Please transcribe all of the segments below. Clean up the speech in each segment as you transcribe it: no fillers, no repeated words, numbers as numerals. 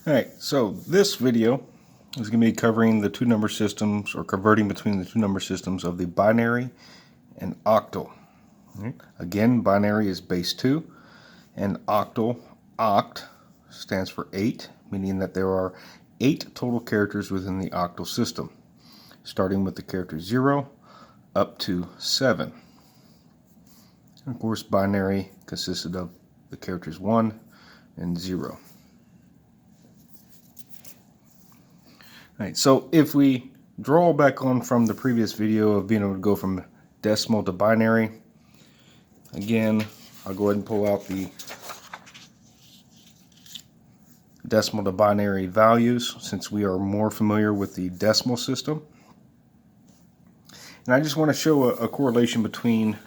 Alright, so this video is going to be covering the two number systems, or converting between the two number systems of the binary and octal. Right. Again, binary is base 2, and octal, oct, stands for 8, meaning that there are 8 total characters within the octal system, starting with the character 0 up to 7. And of course, binary consisted of the characters 1 and 0. Alright, so if we draw back on from the previous video of being able to go from decimal to binary, again, I'll go ahead and pull out the decimal to binary values since we are more familiar with the decimal system. And I just want to show a correlation between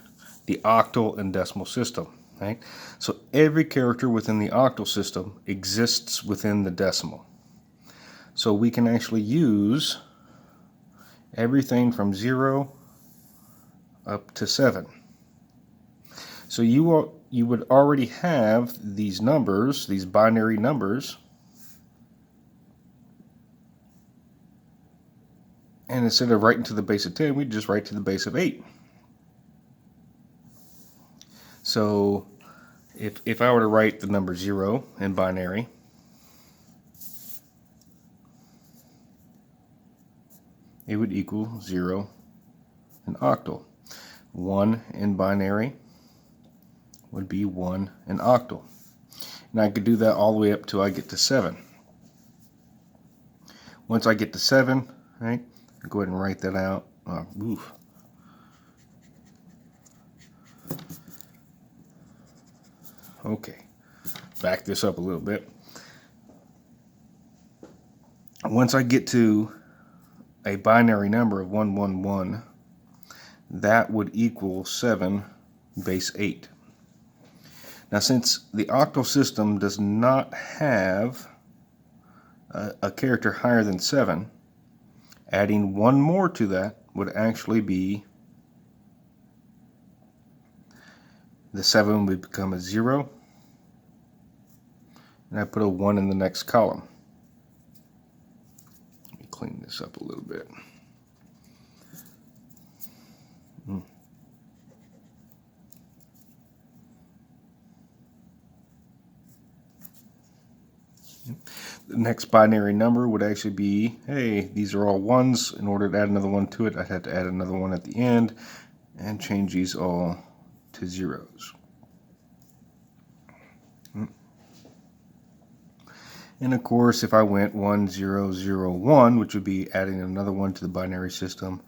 the octal and decimal system. Right? So every character within the octal system exists within the decimal. So we can actually use everything from 0 up to 7. So you would already have these numbers, these binary numbers, and instead of writing to the base of 10, we just write to the base of 8. So if I were to write the number 0 in binary, it would equal 0 in octal. 1 in binary would be 1 in octal. And I could do that all the way up till I get to 7. Once I get to 7, right, I'll go ahead and write that out. Oof. Okay, back this up a little bit. Once I get to a binary number of 111, that would equal 7 base 8. Now, since the octal system does not have a character higher than 7, adding one more to that would actually be the 7 would become a 0, and I put a 1 in the next column. Let me clean this up a little bit. The next binary number would actually be, hey, these are all 1s. In order to add another 1 to it, I'd have to add another 1 at the end and change these all to 0s. And of course, if I went 1 0 0 1, which would be adding another 1 to the binary system,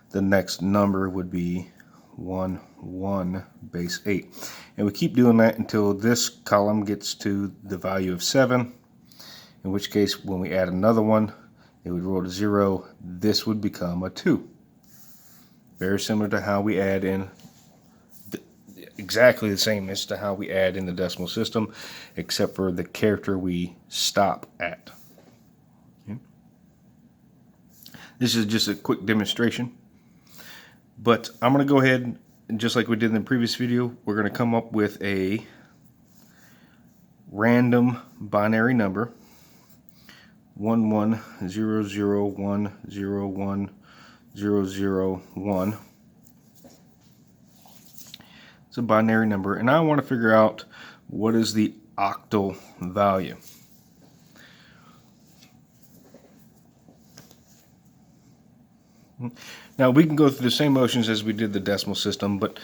the next number would be 1 1 base 8. And we keep doing that until this column gets to the value of 7. In which case, when we add another one, it would roll to 0. This would become a 2. Very similar to how we add in, exactly the same as to how we add in the decimal system, except for the character we stop at. Okay. This is just a quick demonstration. But I'm going to go ahead, and just like we did in the previous video, we're going to come up with a random binary number. 1100101001. It's a binary number, and I want to figure out what is the octal value. Now we can go through the same motions as we did the decimal system, but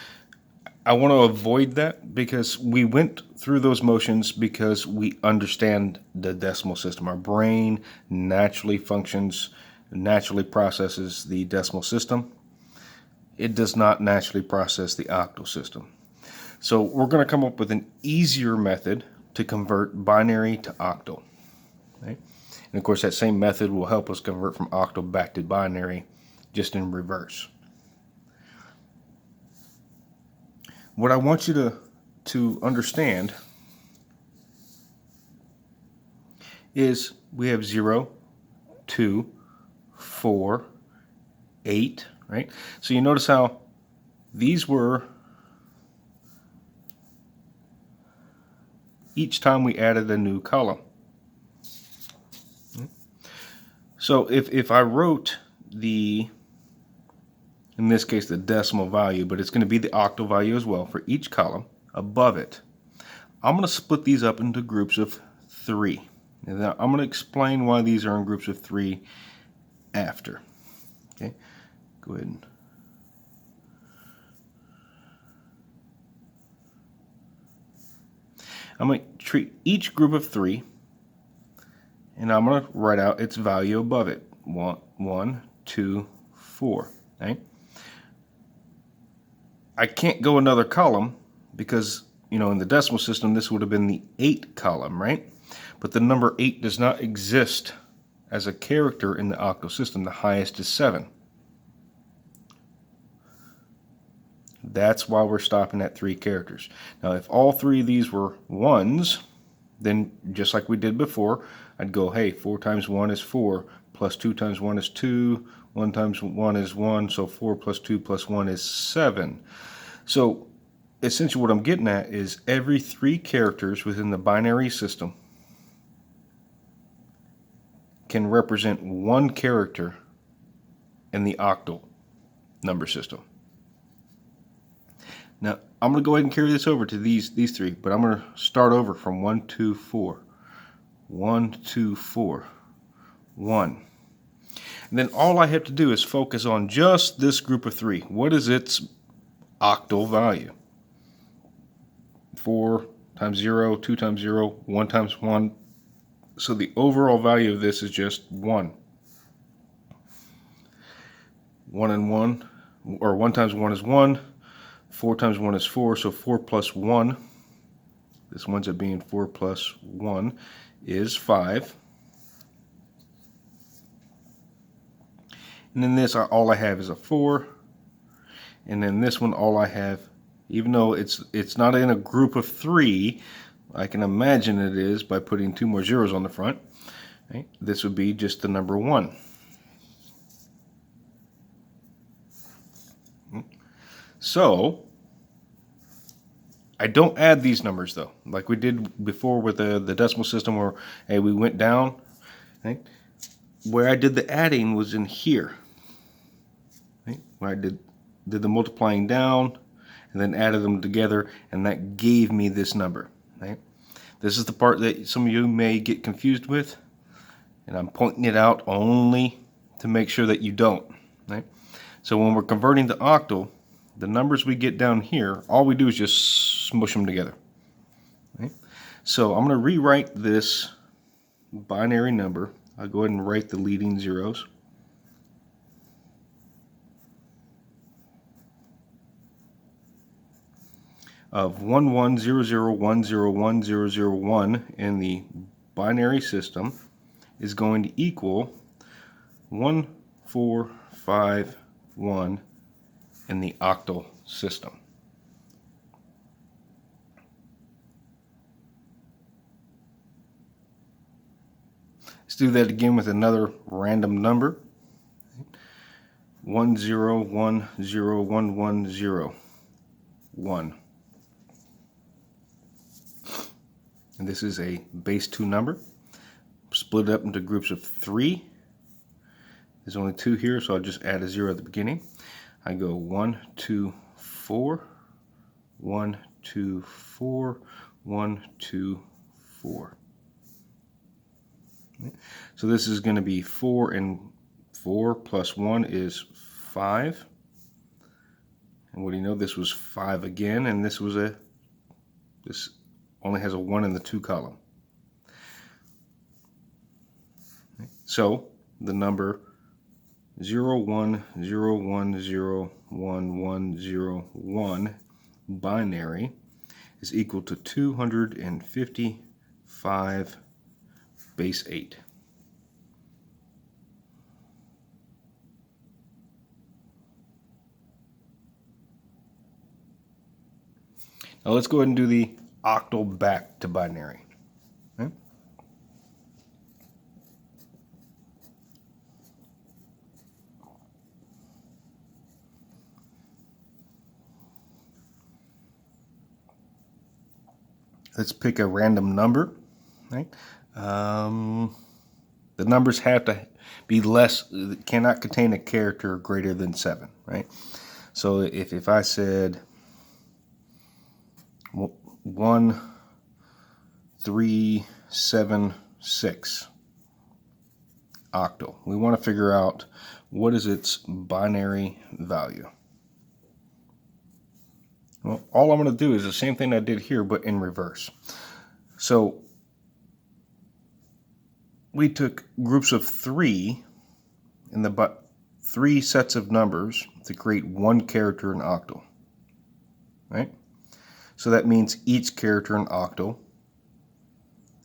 I want to avoid that because we went through those motions because we understand the decimal system. Our brain naturally functions, naturally processes the decimal system. It does not naturally process the octal system. So we're going to come up with an easier method to convert binary to octal. Okay? And of course, that same method will help us convert from octal back to binary, just in reverse. What I want you to understand is we have 0, 2, 4, 8, right? So you notice how these were each time we added a new column. So if I wrote in this case, the decimal value, but it's going to be the octal value as well for each column above it, I'm going to split these up into groups of 3. And then I'm going to explain why these are in groups of 3 after. Okay, go ahead and I'm going to treat each group of 3, and I'm going to write out its value above it. 1, 2, 4. Okay? I can't go another column because, in the decimal system, this would have been the 8 column, right? But the number 8 does not exist as a character in the octal system. The highest is 7. That's why we're stopping at 3 characters. Now, if all 3 of these were 1s, then just like we did before, I'd go, hey, 4 times 1 is 4, plus 2 times 1 is 2, 1 times 1 is 1, so 4 plus 2 plus 1 is 7. So essentially what I'm getting at is every 3 characters within the binary system can represent 1 character in the octal number system. Now, I'm going to go ahead and carry this over to these 3, but I'm going to start over from 1, 2, 4. 1, 2, 4. 1. And then all I have to do is focus on just this group of 3. What is its octal value? 4 times 0, 2 times 0, 1 times 1. So the overall value of this is just 1. 1 and 1, or 1 times 1 is 1. 4 times 1 is 4, so 4 plus 1, this winds up being 4 plus 1 is 5. And then this, all I have is a 4. And then this one, all I have, even though it's not in a group of 3, I can imagine it is by putting 2 more zeros on the front. Right? This would be just the number 1. So I don't add these numbers though, like we did before with the decimal system where, hey, we went down. Right? Where I did the adding was in here. Right? Where I did the multiplying down and then added them together, and that gave me this number. Right? This is the part that some of you may get confused with, and I'm pointing it out only to make sure that you don't. Right? So when we're converting to octal, the numbers we get down here, all we do is just smush them together. Right? So I'm going to rewrite this binary number. I'll go ahead and write the leading zeros. Of 1100101001 in the binary system is going to equal 1451 in the octal system. Let's do that again with another random number. 1010110 and this is a base 2 number. Split it up into groups of 3. There's only 2 here, so I'll just add a 0 at the beginning. I go 1, 2, 4, 1, 2, 4, 1, 2, 4. So this is going to be 4 and 4 plus 1 is 5. And what do you know? This was 5 again, and this only has a 1 in the 2 column. So the number 0101011101 binary is equal to 255 base 8. Now let's go ahead and do the octal back to binary. Okay? Let's pick a random number. Right? The numbers have to be less, cannot contain a character greater than 7, right? So if I said 1, 3, 7, 6 octal, we want to figure out what is its binary value. Well, all I'm going to do is the same thing I did here, but in reverse. So we took groups of 3 in the 3 sets of numbers to create one character in octal, right? So that means each character in octal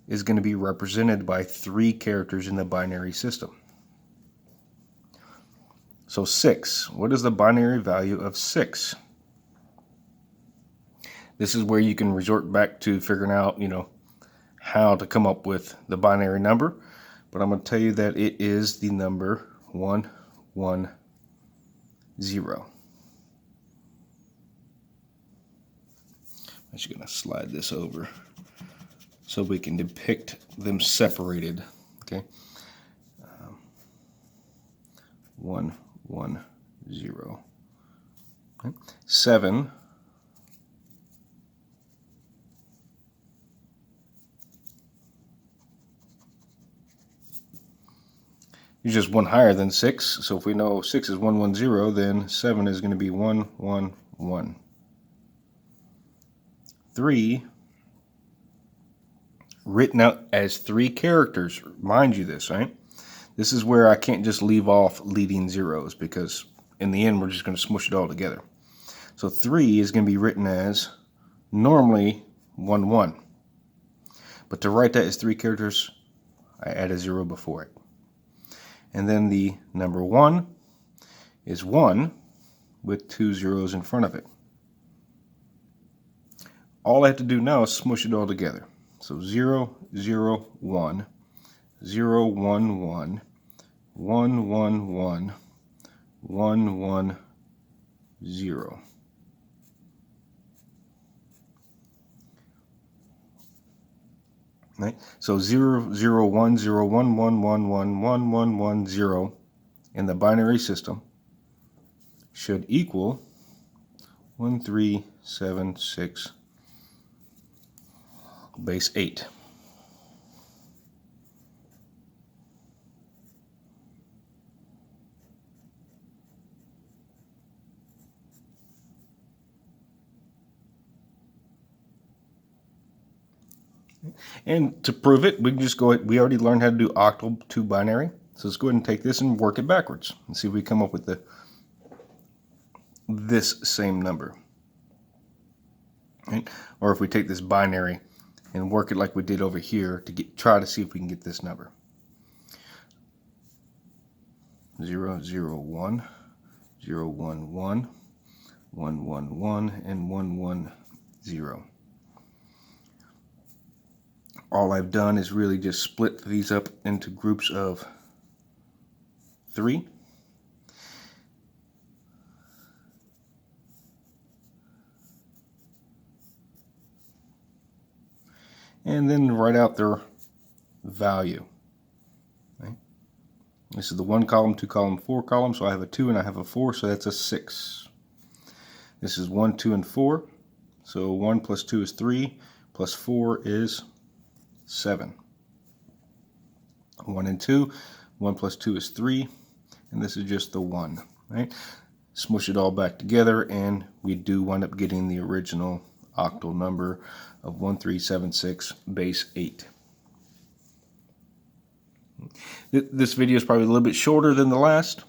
is going to be represented by 3 characters in the binary system. So 6, what is the binary value of 6? This is where you can resort back to figuring out, how to come up with the binary number. But I'm going to tell you that it is the number 110. I'm just going to slide this over so we can depict them separated. Okay, 110. Okay. 7. Is just one higher than 6. So if we know 6 is 110, then 7 is going to be 111. 3, written out as 3 characters. Mind you this, right? This is where I can't just leave off leading zeros, because in the end we're just going to smush it all together. So 3 is going to be written as normally 11. But to write that as 3 characters, I add a 0 before it. And then the number 1 is 1 with 2 zeros in front of it. All I have to do now is smush it all together. So 0, 0, 1, 0, 1, 1, 1, 1, 1, 1, 1, 0. Right? So 0, 0, 1, 0, 1, 1, 1, 1, 1, 1, 1, 0 in the binary system should equal 1, 3, 7, 6, base 8. And to prove it, we can just go ahead. We already learned how to do octal to binary. So let's go ahead and take this and work it backwards and see if we come up with this same number. Right? Or if we take this binary and work it like we did over here to try to see if we can get this number. 0, 0, 1, 0, 1, 1, 1, 1, 1, and 1, 1, 0. All I've done is really just split these up into groups of 3. And then write out their value. Right? This is the 1 column, 2 column, 4 column. So I have a 2 and I have a 4, so that's a 6. This is 1, 2, and 4. So 1 plus 2 is 3, plus 4 is 7. 1 and 2, 1 plus 2 is 3, and this is just the 1, right? Smush it all back together, and we do wind up getting the original octal number of 1376 base 8. This video is probably a little bit shorter than the last,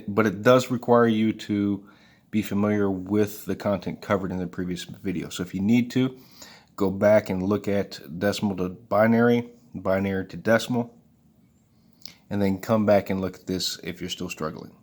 but it does require you to be familiar with the content covered in the previous video. So if you need to, go back and look at decimal to binary, binary to decimal, and then come back and look at this if you're still struggling.